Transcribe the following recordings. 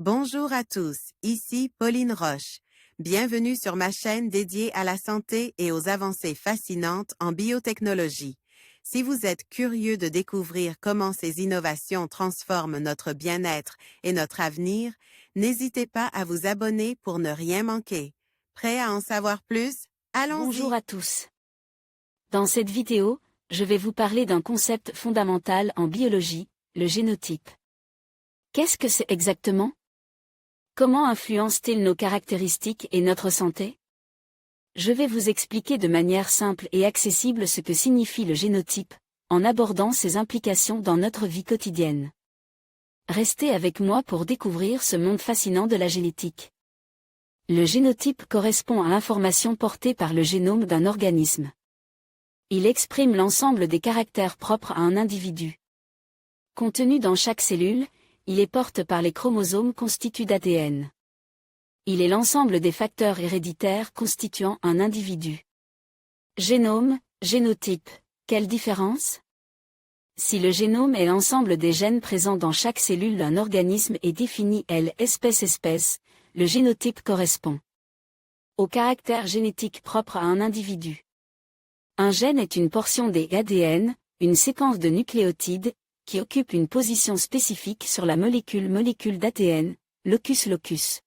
Bonjour à tous, ici Pauline Roche. Bienvenue sur ma chaîne dédiée à la santé et aux avancées fascinantes en biotechnologie. Si vous êtes curieux de découvrir comment ces innovations transforment notre bien-être et notre avenir, n'hésitez pas à vous abonner pour ne rien manquer. Prêt à en savoir plus? Bonjour Allons-y! à tous. Dans cette vidéo, je vais vous parler d'un concept fondamental en biologie, le génotype. Qu'est-ce que c'est exactement? Comment influence-t-il nos caractéristiques et notre santé? Je vais vous expliquer de manière simple et accessible ce que signifie le génotype, en abordant ses implications dans notre vie quotidienne. Restez avec moi pour découvrir ce monde fascinant de la génétique. Le génotype correspond à l'information portée par le génome d'un organisme. Il exprime l'ensemble des caractères propres à un individu. Contenu dans chaque cellule, il est porté par les chromosomes constitués d'ADN. Il est l'ensemble des facteurs héréditaires constituant un individu. Génome, génotype, quelle différence? Si le génome est l'ensemble des gènes présents dans chaque cellule d'un organisme et défini espèce, le génotype correspond au caractère génétique propre à un individu. Un gène est une portion des ADN, une séquence de nucléotides, qui occupe une position spécifique sur la molécule d'ADN, locus.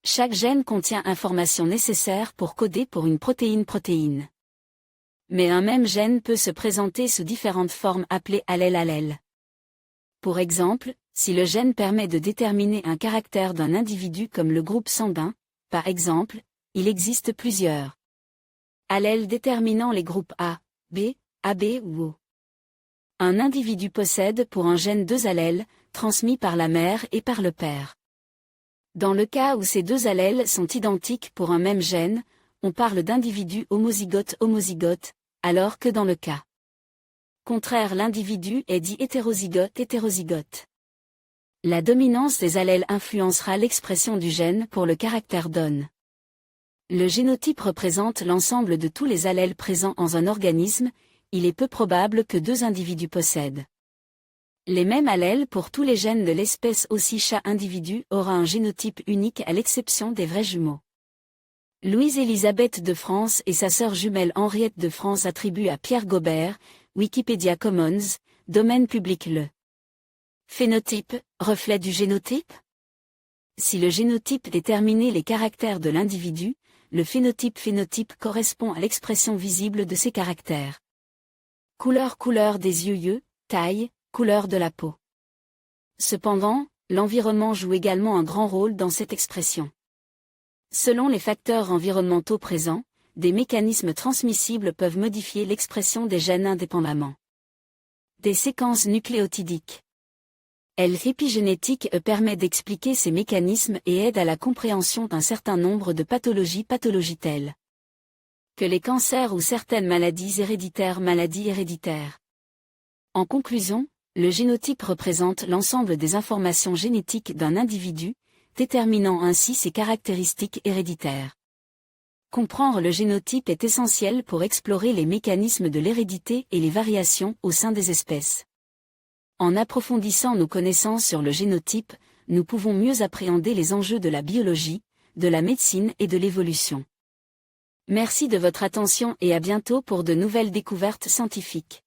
Chaque gène contient informations nécessaires pour coder pour une protéine. Mais un même gène peut se présenter sous différentes formes appelées allèle. Pour exemple, si le gène permet de déterminer un caractère d'un individu comme le groupe sanguin, par exemple, il existe plusieurs allèles déterminant les groupes A, B, AB ou O. Un individu possède pour un gène 2 allèles, transmis par la mère et par le père. Dans le cas où ces 2 allèles sont identiques pour un même gène, on parle d'individu homozygote, alors que dans le cas contraire l'individu est dit hétérozygote. La dominance des allèles influencera l'expression du gène pour le caractère donne. Le génotype représente l'ensemble de tous les allèles présents en un organisme, il est peu probable que 2 individus possèdent les mêmes allèles pour tous les gènes de l'espèce, aussi chaque individu aura un génotype unique à l'exception des vrais jumeaux. Louise-Élisabeth de France et sa sœur jumelle Henriette de France attribuent à Pierre Gobert, Wikipédia Commons, domaine public le phénotype, reflet du génotype? Si le génotype déterminait les caractères de l'individu, le phénotype correspond à l'expression visible de ces caractères. Couleur des yeux, taille, couleur de la peau. Cependant, l'environnement joue également un grand rôle dans cette expression. Selon les facteurs environnementaux présents, des mécanismes transmissibles peuvent modifier l'expression des gènes indépendamment des séquences nucléotidiques. L'épigénétique permet d'expliquer ces mécanismes et aide à la compréhension d'un certain nombre de pathologies telles que les cancers ou certaines maladies héréditaires. En conclusion, le génotype représente l'ensemble des informations génétiques d'un individu, déterminant ainsi ses caractéristiques héréditaires. Comprendre le génotype est essentiel pour explorer les mécanismes de l'hérédité et les variations au sein des espèces. En approfondissant nos connaissances sur le génotype, nous pouvons mieux appréhender les enjeux de la biologie, de la médecine et de l'évolution. Merci de votre attention et à bientôt pour de nouvelles découvertes scientifiques.